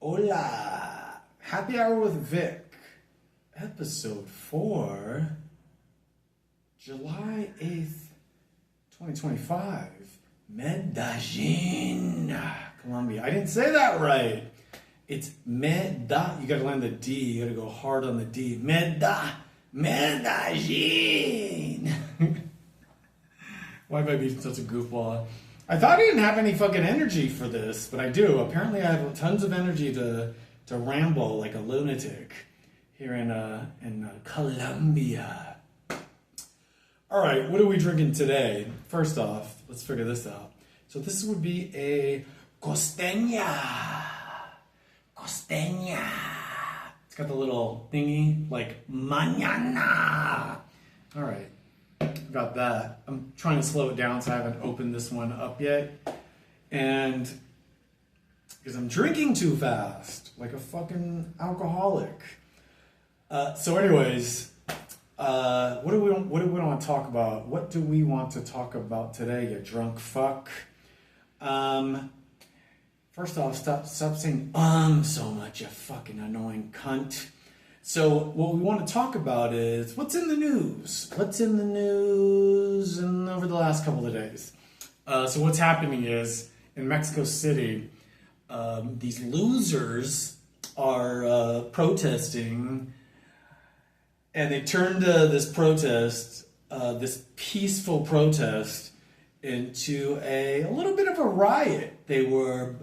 Hola! Happy Hour with Vic, episode 4, July 8th, 2025, Medellin, Colombia. I didn't say that right. It's Medellin. You gotta land the D. You gotta go hard on the D. Medellin. Why am I being such a goofball? I thought I didn't have any fucking energy for this, but I do. Apparently I have tons of energy to ramble like a lunatic here in Colombia. All right, what are we drinking today? First off, let's figure this out. So this would be a costeña. Costeña. It's got the little thingy like mañana. All right. Got that. I'm trying to slow it down so I haven't opened this one up yet. And because I'm drinking too fast, like a fucking alcoholic. So anyways, what do we want to talk about? What do we want to talk about today, you drunk fuck? First off, stop saying so much, you fucking annoying cunt. So what we want to talk about is what's in the news. What's in the news and over the last couple of days. So what's happening is in Mexico City, these losers are protesting, and they turned this protest, this peaceful protest, into a little bit of a riot. They were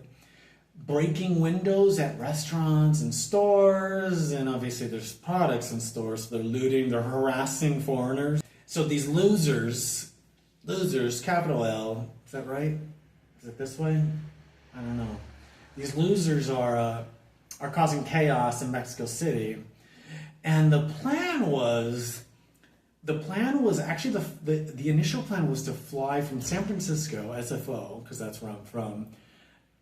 breaking windows at restaurants and stores, and obviously there's products in stores, so they're looting, they're harassing foreigners. So these losers, capital L, is that right? Is it this way? I don't know. These losers are causing chaos in Mexico City, and the plan was actually the initial plan was to fly from San Francisco, SFO, because that's where I'm from,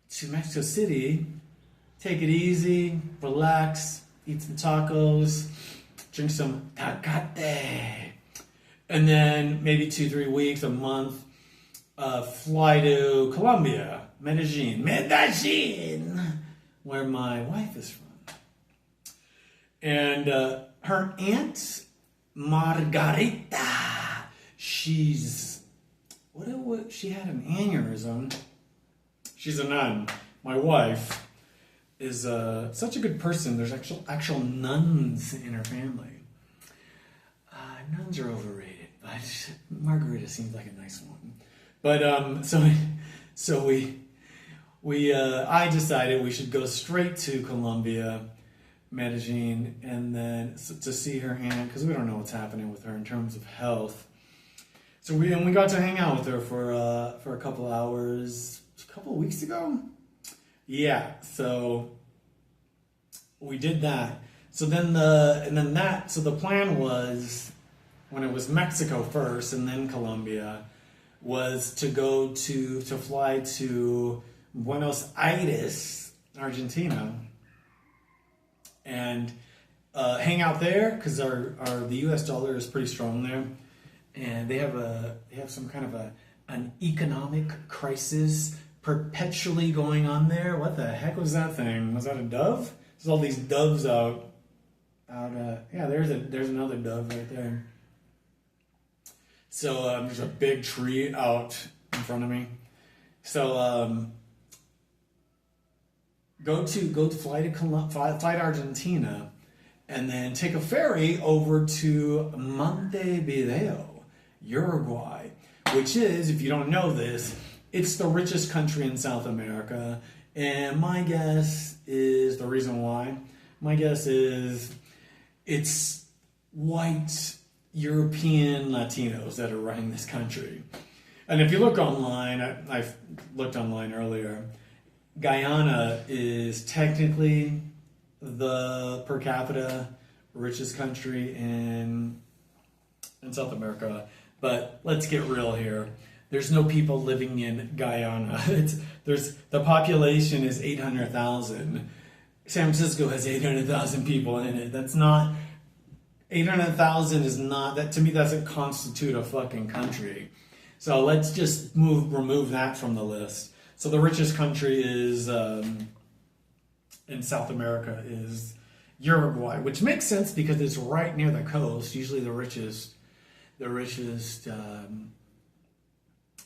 to Mexico City, take it easy, relax, eat some tacos, drink some tecate, and then maybe 2-3 weeks, a month, fly to Colombia, Medellin, where my wife is from. And her aunt, Margarita, she had an aneurysm. She's a nun. My wife is such a good person. There's actual nuns in her family. Nuns are overrated, but Margarita seems like a nice one. But I decided we should go straight to Colombia, Medellin, and then to see her aunt, because we don't know what's happening with her in terms of health. So we got to hang out with her for a couple hours. A couple of weeks ago? Yeah, so we did that. So the plan was, when it was Mexico first and then Colombia, was to fly to Buenos Aires, Argentina, and hang out there, because the US dollar is pretty strong there, and they have some kind of an economic crisis perpetually going on there. What the heck was that thing? Was that a dove? There's all these doves out. Yeah, there's another dove right there. So there's a big tree out in front of me. So fly to Argentina, and then take a ferry over to Montevideo, Uruguay, which is, if you don't know this, it's the richest country in South America, and my guess is the reason why. My guess is it's white European Latinos that are running this country. And if you look online, I've looked online earlier, Guyana is technically the per capita richest country in South America, but let's get real here. There's no people living in Guyana. The population is 800,000. San Francisco has 800,000 people in it. 800,000 is not, that to me doesn't constitute a fucking country. So let's just remove that from the list. So the richest country is in South America is Uruguay, which makes sense because it's right near the coast. Usually the richest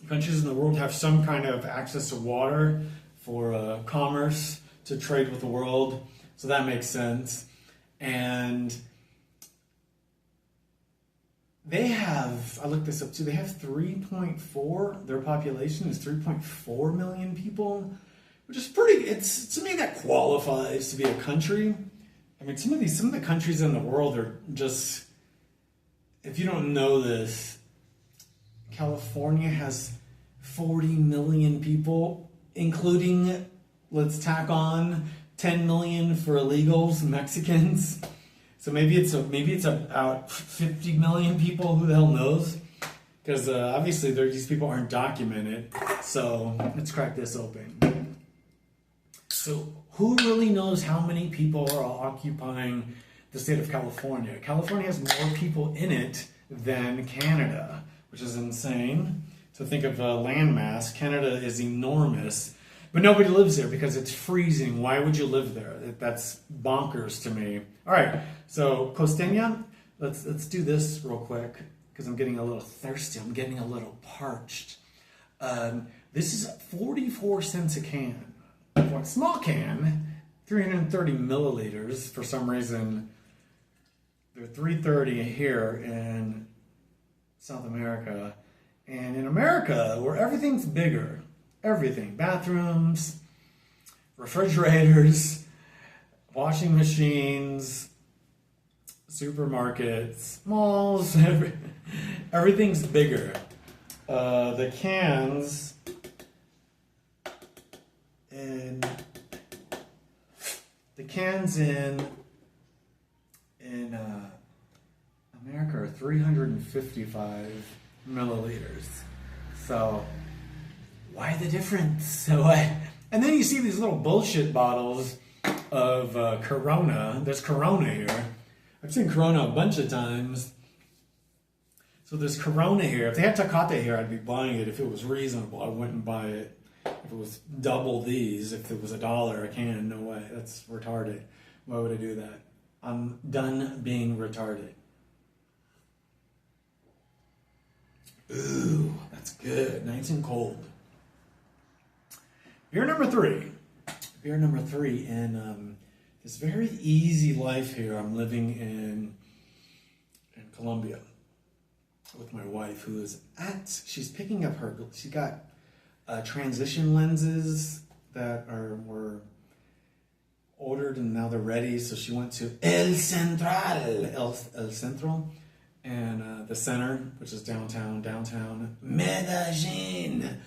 countries in the world have some kind of access to water for commerce to trade with the world. So that makes sense. And they have, I looked this up too, they have 3.4, their population is 3.4 million people, which is pretty, it's, to me that qualifies to be a country. I mean, some of the countries in the world are just, if you don't know this, California has 40 million people, including, let's tack on 10 million for illegals, Mexicans. So maybe it's about 50 million people. Who the hell knows? Because obviously these people aren't documented. So let's crack this open. So who really knows how many people are occupying the state of California? California has more people in it than Canada, which is insane. So think of landmass. Canada is enormous. But nobody lives there because it's freezing. Why would you live there? That's bonkers to me. All right, so Costeña, let's do this real quick because I'm getting a little thirsty. I'm getting a little parched. This is 44 cents a can. For a small can, 330 milliliters. For some reason, they're 330 here in South America. And in America, where everything's bigger, everything, bathrooms, refrigerators, washing machines, supermarkets, malls, everything's bigger. The cans in America are 355 milliliters. So why the difference? So and then you see these little bullshit bottles of Corona. There's Corona here. I've seen Corona a bunch of times. So there's Corona here. If they had Tecate here, I'd be buying it if it was reasonable. I wouldn't buy it if it was double these. If it was $1 a can, no way. That's retarded. Why would I do that? I'm done being retarded. Ooh, that's good. Nice and cold. Beer number three in this very easy life here I'm living in Colombia with my wife, who is she's picking up she got transition lenses that were ordered and now they're ready. So she went to El Centro, and the center, which is downtown Medellin.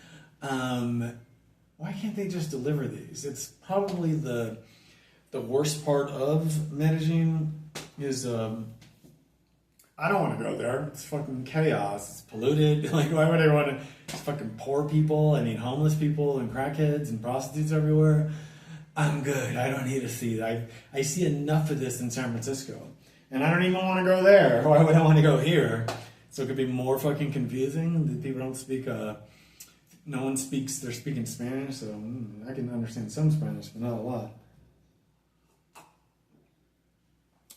Why can't they just deliver these? It's probably the worst part of Medellin is I don't want to go there. It's fucking chaos. It's polluted. Like, why would I want to? It's fucking poor people. I mean, homeless people and crackheads and prostitutes everywhere. I'm good. I don't need to see that. I see enough of this in San Francisco. And I don't even want to go there. Why would I want to go here? So it could be more fucking confusing. The people don't speak, no one speaks, they're speaking Spanish. So I can understand some Spanish, but not a lot.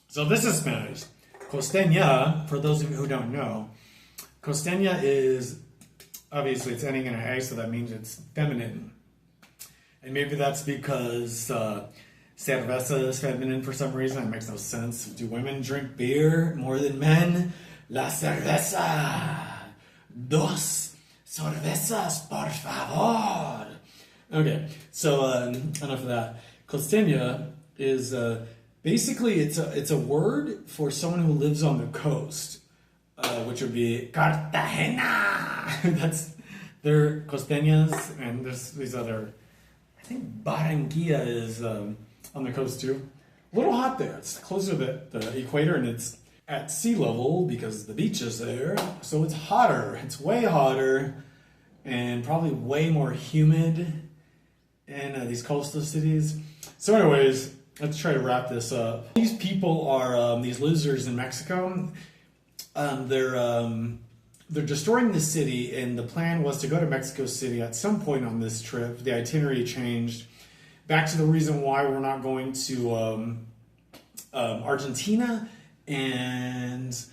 So this is Spanish. Costeña, for those of you who don't know, Costeña is, obviously it's ending in an A, so that means it's feminine. And maybe that's because cerveza is feminine for some reason. It makes no sense. Do women drink beer more than men? La cerveza. Dos cervezas, por favor. Okay, so enough of that. Costeña is basically it's a word for someone who lives on the coast, which would be Cartagena. That's they're costeñas, and there's these other. I think Barranquilla is on the coast too. A little hot there. It's closer to the equator, and it's at sea level because the beach is there. So it's hotter. It's way hotter, and probably way more humid in these coastal cities. So anyways, let's try to wrap this up. These people are these losers in Mexico. They're destroying the city, and the plan was to go to Mexico City at some point on this trip. The itinerary changed back to the reason why we're not going to Argentina and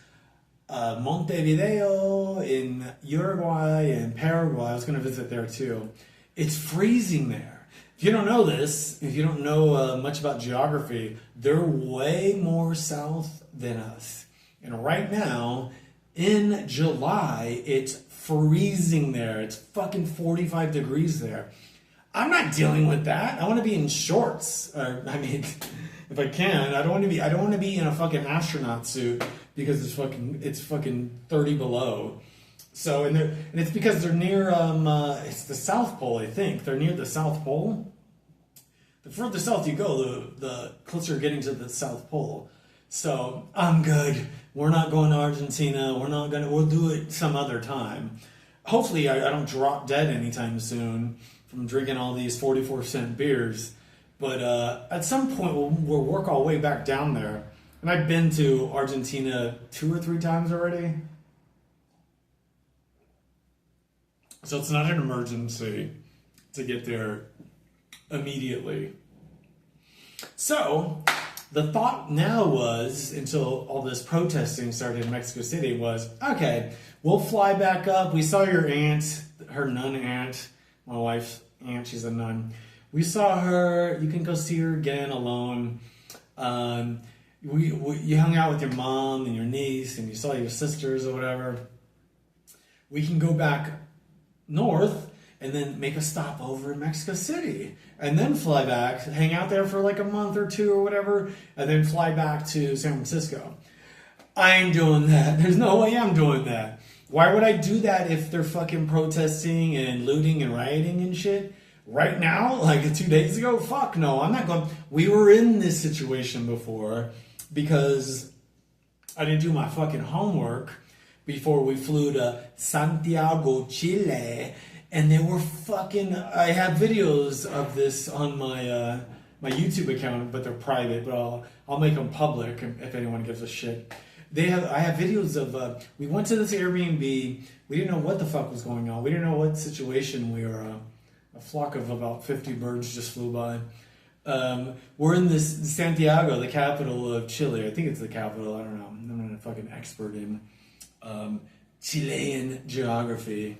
Montevideo in Uruguay and Paraguay. I was going to visit there too. It's freezing there. If you don't know this, if you don't know much about geography, they're way more south than us. And right now, in July, it's freezing there. It's fucking 45 degrees there. I'm not dealing with that. I want to be in shorts. I mean, if I can, I don't want to be in a fucking astronaut suit because it's fucking 30 below. So and it's because they're near it's the South Pole, I think. They're near the South Pole. The further south you go, the closer you're getting to the South Pole. So I'm good. We're not going to Argentina. We'll do it some other time. Hopefully I don't drop dead anytime soon from drinking all these 44-cent beers. But at some point we'll work our way back down there. And I've been to Argentina 2 or 3 times already. So it's not an emergency to get there immediately. So the thought now was, until all this protesting started in Mexico City, was, okay, we'll fly back up. We saw your aunt, her nun aunt, my wife's aunt, she's a nun. We saw her. You can go see her again alone. You hung out with your mom and your niece, and you saw your sisters or whatever. We can go back north and then make a stop over in Mexico City, and then fly back, hang out there for like a month or 2 or whatever, and then fly back to San Francisco. I ain't doing that. There's no way I'm doing that. Why would I do that if they're fucking protesting and looting and rioting and shit? Right now, like 2 days ago? Fuck no, I'm not going. We were in this situation before because I didn't do my fucking homework before we flew to Santiago, Chile. And they were fucking. I have videos of this on my my YouTube account, but they're private. But I'll make them public if anyone gives a shit. I have videos of. We went to this Airbnb. We didn't know what the fuck was going on. We didn't know what situation we were. A flock of about 50 birds just flew by. We're in this Santiago, the capital of Chile. I think it's the capital. I don't know. I'm not a fucking expert in Chilean geography.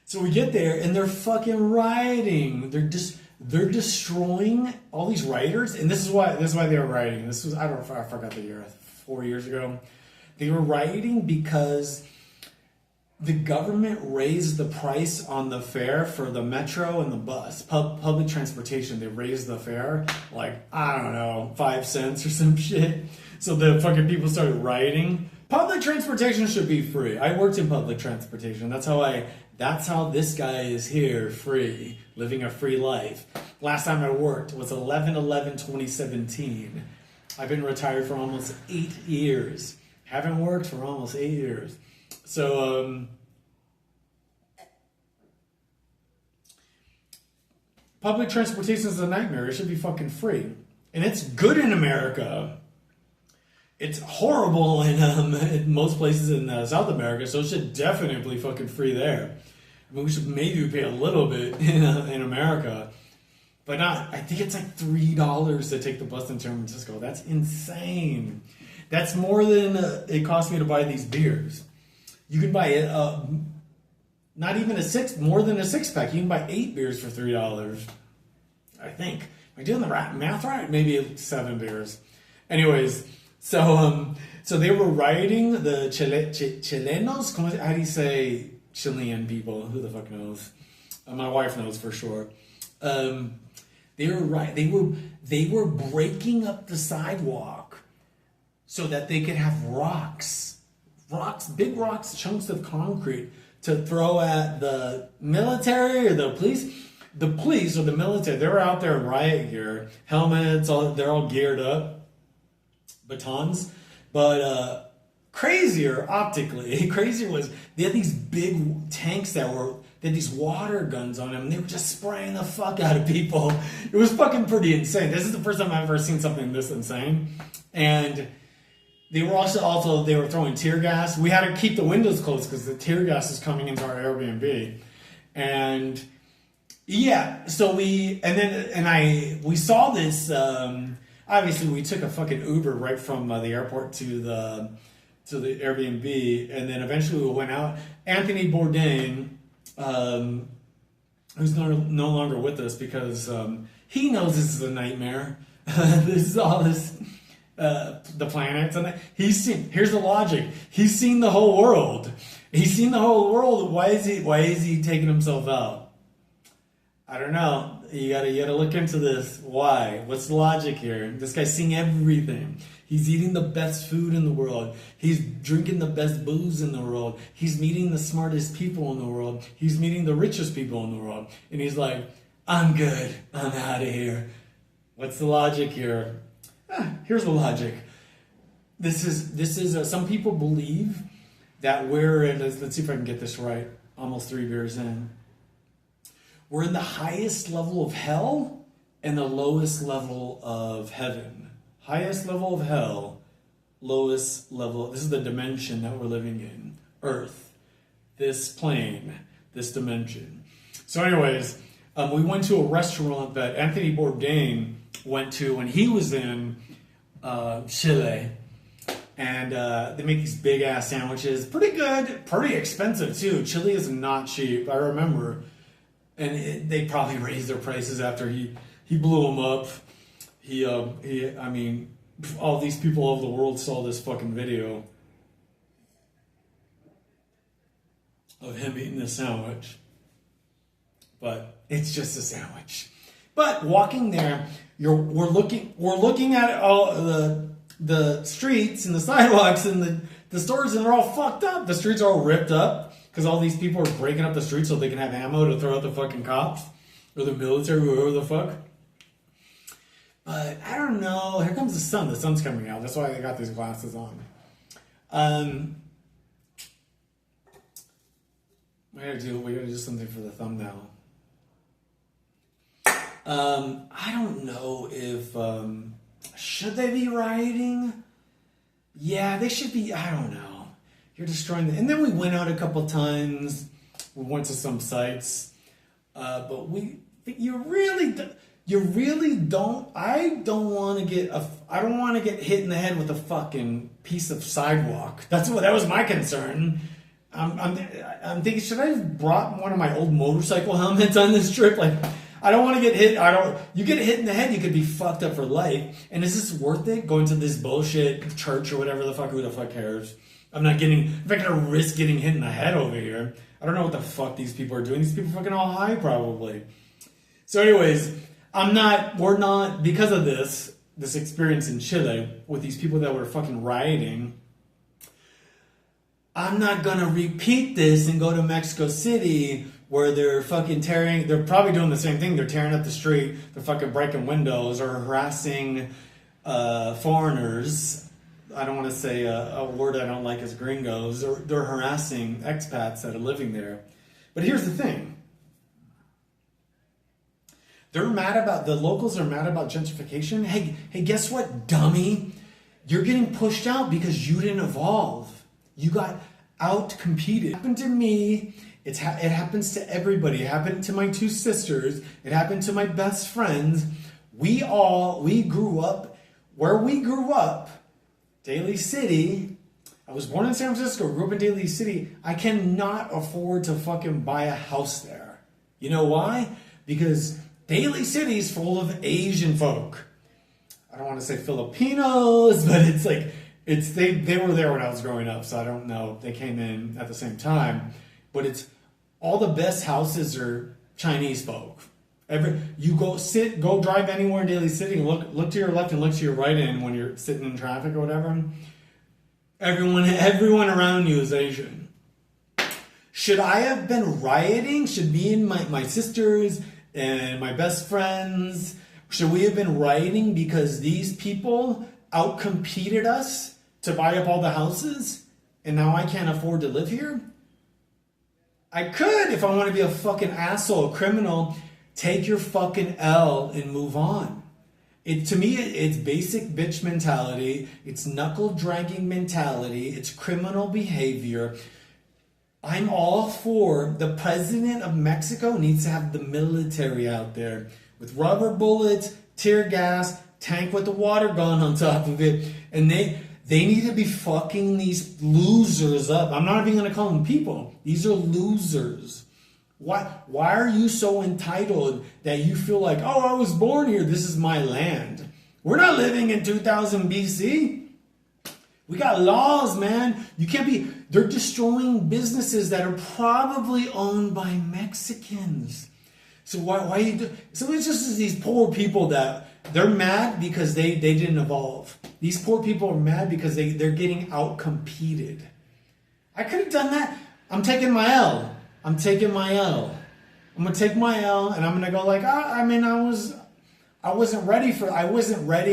So we get there and they're fucking rioting. They're destroying all these rioters, and this is why they were rioting. This was I forgot the year, 4 years ago. They were rioting because the government raised the price on the fare for the metro and the bus, public transportation. They raised the fare like, I don't know, 5 cents or some shit. So the fucking people started rioting. Public transportation should be free. I worked in public transportation. That's how this guy is here, free, living a free life. Last time I worked was 11/11/2017. I've been retired for almost 8 years. Haven't worked for almost 8 years. So, public transportation is a nightmare. It should be fucking free. And it's good in America. It's horrible in most places in South America, so it should definitely be fucking free there. I mean, we should maybe pay a little bit in America, but not. I think it's like $3 to take the bus in San Francisco. That's insane. That's more than it cost me to buy these beers. You can buy not even more than a 6-pack. You can buy 8 beers for $3. I think. Am I doing the math right? Maybe 7 beers. Anyways. So they were rioting, the Chilenos. How do you say Chilean people? Who the fuck knows? My wife knows for sure. They were breaking up the sidewalk so that they could have big rocks, chunks of concrete to throw at the military or the police. The police or the military, they were out there in riot gear, helmets, they're all geared up. Batons, but crazier was they had these big tanks they had these water guns on them, and they were just spraying the fuck out of people. It was fucking pretty insane. This is the first time I've ever seen something this insane. And they were also they were throwing tear gas. We had to keep the windows closed because the tear gas is coming into our Airbnb, and Yeah, so we saw this. Obviously, we took a fucking Uber right from the airport to the Airbnb, and then eventually we went out. Anthony Bourdain, who's no longer with us because he knows this is a nightmare. This is all this the planets, and he's seen. Here's the logic: he's seen the whole world. He's seen the whole world. Why is he taking himself out? I don't know. You gotta look into this. Why? What's the logic here? This guy's seeing everything. He's eating the best food in the world. He's drinking the best booze in the world. He's meeting the smartest people in the world. He's meeting the richest people in the world. And he's like, I'm good. I'm out of here. What's the logic here? Here's the logic. This is some people believe that we're in, let's see if I can get this right, almost 3 beers in. We're in the highest level of hell and the lowest level of heaven. Highest level of hell, lowest level. This is the dimension that we're living in. Earth. This plane. This dimension. So anyways, we went to a restaurant that Anthony Bourdain went to when he was in Chile. And they make these big ass sandwiches. Pretty good. Pretty expensive too. Chile is not cheap. I remember. And they probably raised their prices after he blew them up. I mean, all these people all over the world saw this fucking video of him eating this sandwich. But it's just a sandwich. But walking there, we're looking at all the streets and the sidewalks and the stores, and they're all fucked up. The streets are all ripped up. Because all these people are breaking up the streets so they can have ammo to throw at the fucking cops. Or the military, whoever the fuck. But, I don't know. Here comes the sun. The sun's coming out. That's why I got these glasses on. We gotta do something for the thumbnail. I don't know if... should they be rioting? Yeah, they should be... I don't know. You're destroying the... And then we went out a couple times. We went to some sites. But you really don't... I don't want to get hit in the head with a fucking piece of sidewalk. That was my concern. I'm thinking, should I have brought one of my old motorcycle helmets on this trip? Like, I don't want to get hit. You get hit in the head, you could be fucked up for life. And is this worth it? Going to this bullshit church or whatever the fuck, who the fuck cares? I'm not gonna risk getting hit in the head over here. I don't know what the fuck these people are doing. These people are fucking all high probably. So anyways, we're not, because of this experience in Chile with these people that were fucking rioting, I'm not gonna repeat this and go to Mexico City where they're fucking they're probably doing the same thing. They're tearing up the street, they're fucking breaking windows or harassing foreigners. I don't want to say a word I don't like as gringos. They're harassing expats that are living there. But here's the thing. The locals are mad about gentrification. Hey, guess what, dummy? You're getting pushed out because you didn't evolve. You got out-competed. It happened to me. It happens to everybody. It happened to my 2 sisters. It happened to my best friends. We grew up where we grew up. Daly City. I was born in San Francisco, grew up in Daly City. I cannot afford to fucking buy a house there. You know why? Because Daly City is full of Asian folk. I don't want to say Filipinos, but it's like, they were there when I was growing up, so I don't know. They came in at the same time. But it's all the best houses are Chinese folk. Go drive anywhere in Daly City and look to your left and look to your right end when you're sitting in traffic or whatever. Everyone around you is Asian. Should I have been rioting? Should me and my sisters and my best friends, should we have been rioting because these people outcompeted us to buy up all the houses and now I can't afford to live here? I could if I want to be a fucking asshole, a criminal. Take your fucking L and move on. To me, it's basic bitch mentality. It's knuckle dragging mentality. It's criminal behavior. I'm all for the president of Mexico needs to have the military out there with rubber bullets, tear gas, tank with the water gun on top of it, and they need to be fucking these losers up. I'm not even going to call them people. These are losers. Why are you so entitled that you feel like, oh, I was born here, this is my land? We're not living in 2000 BC. We got laws, man. You can't be, they're destroying businesses that are probably owned by Mexicans. So why you do, so it's just these poor people that they're mad because they didn't evolve. These poor people are mad because they're getting out-competed. I could have done that. I'm taking my L. I'm going to take my L, and I'm going to go like, I wasn't ready.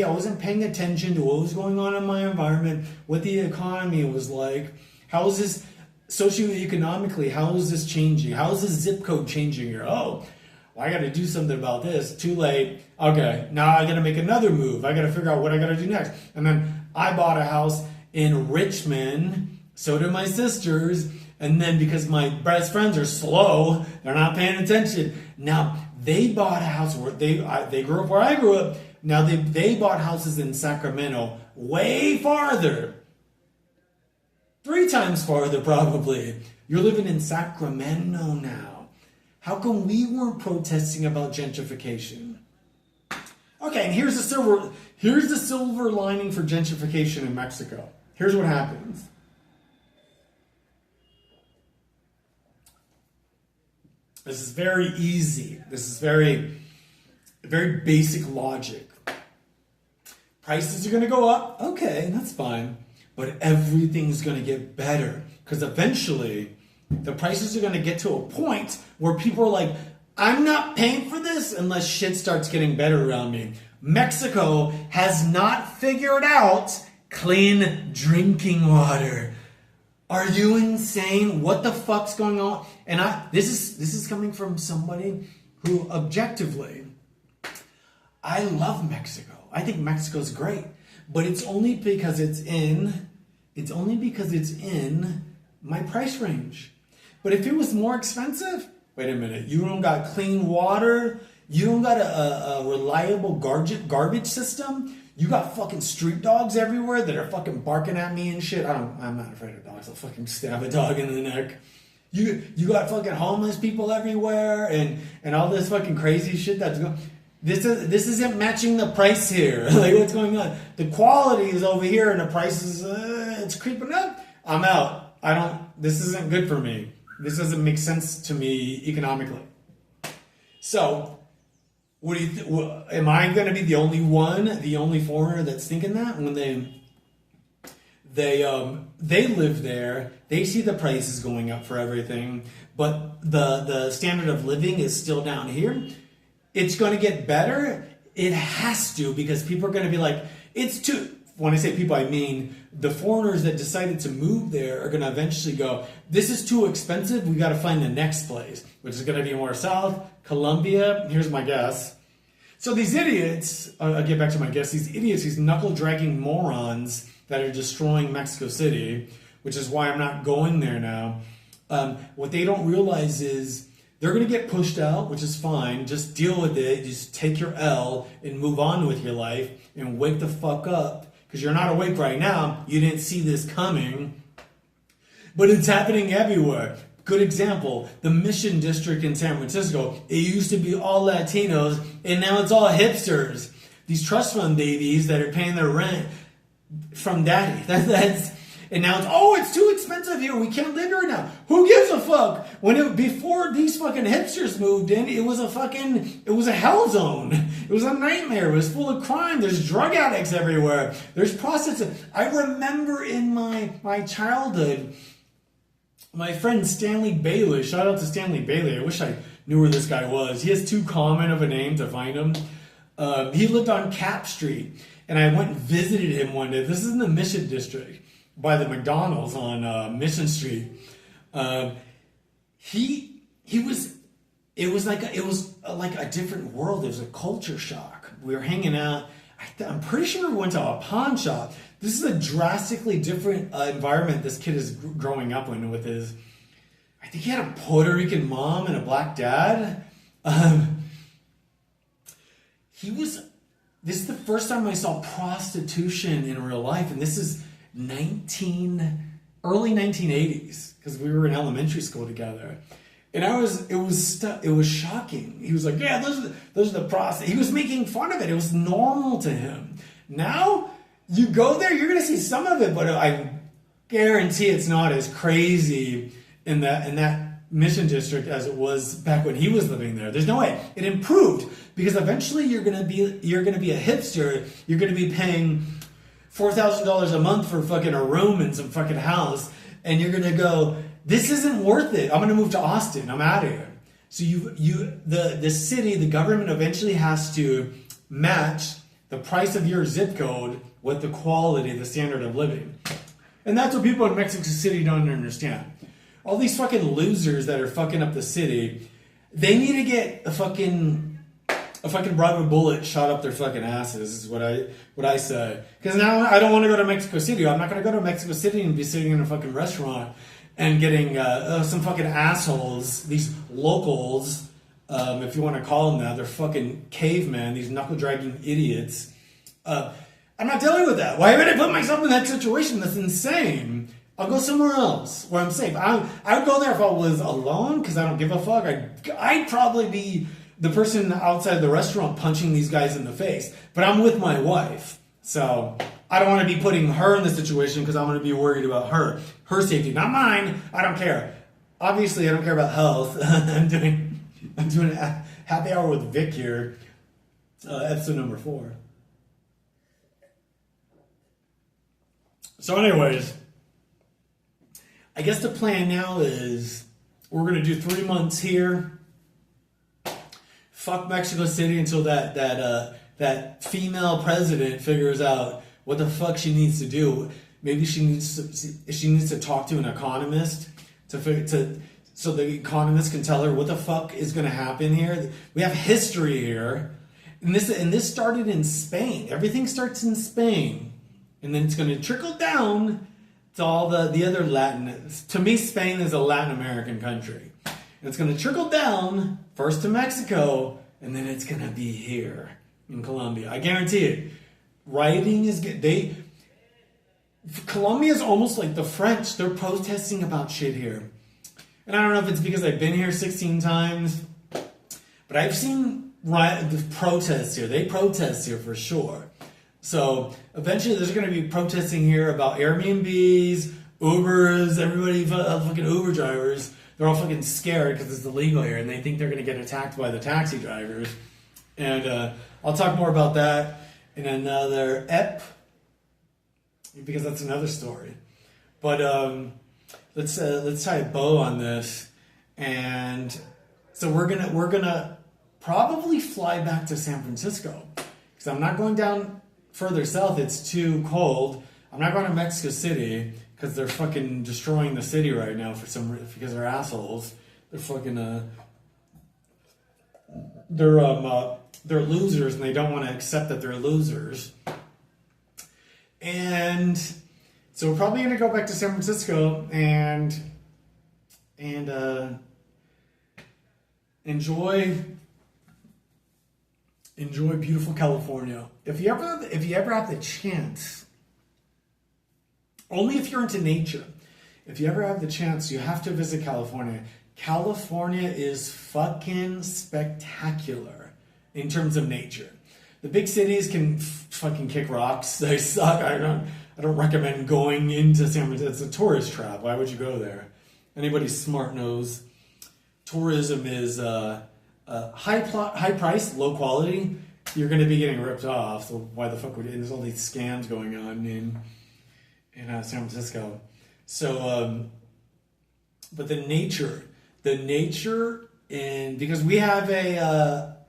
I wasn't paying attention to what was going on in my environment, what the economy was like. How is this socioeconomically? How is this changing? How is this zip code changing here? Oh, well, I got to do something about this. Too late. Okay, now I got to make another move. I got to figure out what I got to do next. And then I bought a house in Richmond. So did my sisters. And then because my best friends are slow, they're not paying attention. Now they bought a house where they grew up where I grew up. Now they bought houses in Sacramento, way farther. 3 times farther probably. You're living in Sacramento now. How come we weren't protesting about gentrification? Okay, and here's the silver lining for gentrification in Mexico. Here's what happens. This is very easy. This is very, very basic logic. Prices are going to go up. Okay, that's fine. But everything's going to get better. Because eventually, the prices are going to get to a point where people are like, I'm not paying for this unless shit starts getting better around me. Mexico has not figured out clean drinking water. Are you insane? What the fuck's going on? And this is coming from somebody who objectively, I love Mexico. I think Mexico's great, but it's only because it's in my price range. But if it was more expensive, wait a minute, you don't got clean water, you don't got a reliable garbage system. You got fucking street dogs everywhere that are fucking barking at me and shit. I'm not afraid of dogs. I'll fucking stab a dog in the neck. You got fucking homeless people everywhere and all this fucking crazy shit that's going. This isn't matching the price here. Like, what's going on? The quality is over here and the price is it's creeping up. I'm out. This isn't good for me. This doesn't make sense to me economically. So, what do you am I going to be the only foreigner that's thinking that when they live there, they see the prices going up for everything, but the standard of living is still down here. It's going to get better. It has to, because people are going to be like, it's too. When I say people, I mean the foreigners that decided to move there are going to eventually go, this is too expensive. We got to find the next place, which is going to be more south, Colombia. Here's my guess. So these idiots, I'll get back to my guess, these knuckle-dragging morons that are destroying Mexico City, which is why I'm not going there now. What they don't realize is they're going to get pushed out, which is fine. Just deal with it. Just take your L and move on with your life and wake the fuck up. Because you're not awake right now. You didn't see this coming. But it's happening everywhere. Good example, the Mission District in San Francisco. It used to be all Latinos, and now it's all hipsters. These trust fund babies that are paying their rent from daddy. And now it's too expensive here. We can't live here now. Who gives a fuck? Before these fucking hipsters moved in, it was a hell zone. It was a nightmare. It was full of crime. There's drug addicts everywhere. There's prostitutes. I remember in my childhood, my friend Stanley Bailey, shout out to Stanley Bailey. I wish I knew where this guy was. He has too common of a name to find him. He lived on Cap Street, and I went and visited him one day. This is in the Mission District by the McDonald's on Mission Street. It was like a different world. It was a culture shock. We were hanging out. I'm pretty sure we went to a pawn shop. This is a drastically different environment this kid is growing up in with his I think he had a Puerto Rican mom and a black dad. This is the first time I saw prostitution in real life, and this is early 1980s, because we were in elementary school together. And it was shocking. He was like, yeah, those are the prostitutes. He was making fun of it. It was normal to him. Now, you go there, you're going to see some of it, but I guarantee it's not as crazy in that mission district as it was back when he was living there. There's no way. It improved because eventually you're gonna be a hipster. You're gonna be paying $4,000 a month for fucking a room in some fucking house, and you're gonna go, this isn't worth it. I'm gonna move to Austin. I'm out of here. So the city, the government eventually has to match the price of your zip code with the quality, the standard of living. And that's what people in Mexico City don't understand. All these fucking losers that are fucking up the city, they need to get a fucking rubber bullet shot up their fucking asses, is what I say. Because now I don't want to go to Mexico City. I'm not going to go to Mexico City and be sitting in a fucking restaurant and getting some fucking assholes, these locals, if you want to call them that. They're fucking cavemen, these knuckle-dragging idiots. I'm not dealing with that. Why would I put myself in that situation? That's insane. I'll go somewhere else where I'm safe. I would go there if I was alone because I don't give a fuck. I'd probably be the person outside the restaurant punching these guys in the face. But I'm with my wife. So I don't want to be putting her in the situation because I'm going to be worried about her safety. Not mine. I don't care. Obviously, I don't care about health. I'm doing a happy hour with Vic here. Episode number 4. So anyways, I guess the plan now is we're going to do 3 months here. Fuck Mexico City until that female president figures out what the fuck she needs to do. Maybe she needs to talk to an economist so the economist can tell her what the fuck is going to happen here. We have history here, and this started in Spain. Everything starts in Spain, and then it's going to trickle down to all the other Latin. To me, Spain is a Latin American country. And it's going to trickle down first to Mexico, and then it's going to be here in Colombia. I guarantee it. Rioting is good. Colombia is almost like the French. They're protesting about shit here. And I don't know if it's because I've been here 16 times, but I've seen the protests here. They protest here for sure. So eventually there's going to be protesting here about Airbnbs, Ubers, everybody, fucking Uber drivers. They're all fucking scared because it's illegal here and they think they're going to get attacked by the taxi drivers. And I'll talk more about that in another ep, because that's another story. But let's tie a bow on this. And so we're gonna probably fly back to San Francisco because I'm not going down further south. It's too cold. I'm not going to Mexico City because they're fucking destroying the city right now because they're assholes. They're fucking they're losers and they don't want to accept that they're losers. And so we're probably gonna go back to San Francisco and enjoy beautiful California. If you ever have the chance, only if you're into nature, if you ever have the chance, you have to visit California. California is fucking spectacular in terms of nature. The big cities can fucking kick rocks. They suck. I don't recommend going into San Francisco. It's a tourist trap. Why would you go there? Anybody smart knows tourism is high price, low quality. You're going to be getting ripped off. So why the fuck would you? And there's all these scams going on in San Francisco. So, but the nature, and because we have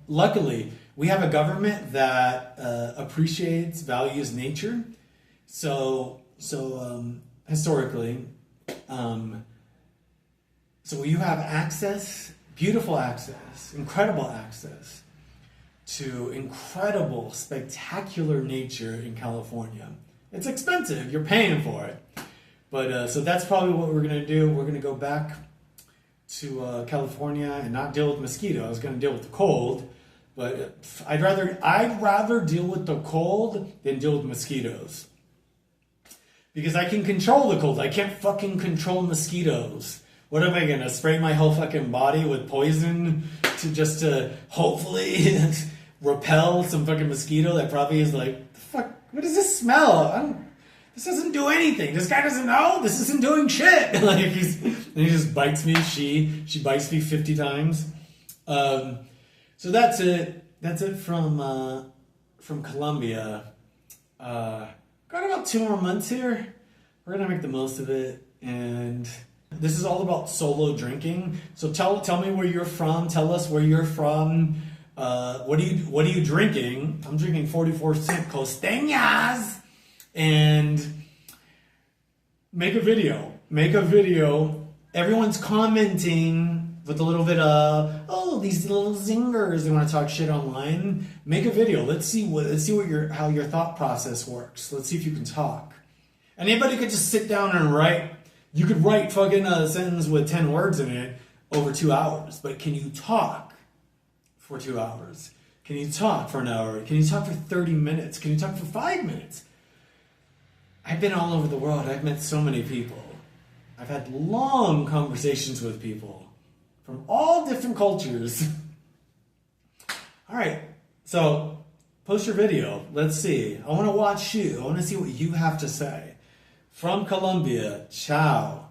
luckily we have a government that appreciates, values nature. So historically, so you have access, beautiful access, incredible access to incredible, spectacular nature in California. It's expensive. You're paying for it. But so that's probably what we're going to do. We're going to go back California and not deal with mosquito. I was going to deal with the cold, but I'd rather deal with the cold than deal with mosquitoes. Because I can control the cold. I can't fucking control mosquitoes. What am I gonna spray my whole fucking body with poison to hopefully repel some fucking mosquito that probably is like, the fuck, what does this smell? This doesn't do anything. This guy doesn't know. This isn't doing shit. Like and he just bites me. She bites me 50 times. So that's it. That's it from Colombia. Got about 2 more months here. We're gonna make the most of it, and this is all about solo drinking. So tell me where you're from. Tell us where you're from. What are you drinking? I'm drinking 44-cent costeñas, and make a video. Make a video. Everyone's commenting with a little bit of, oh, these little zingers. They want to talk shit online. Make a video. Let's see how your thought process works. Let's see if you can talk. Anybody could just sit down and write. You could write fucking a sentence with 10 words in it over 2 hours. But can you talk for 2 hours? Can you talk for an hour? Can you talk for 30 minutes? Can you talk for 5 minutes? I've been all over the world. I've met so many people. I've had long conversations with people from all different cultures. All right, so post your video. Let's see. I want to watch you. I want to see what you have to say. From Colombia, ciao.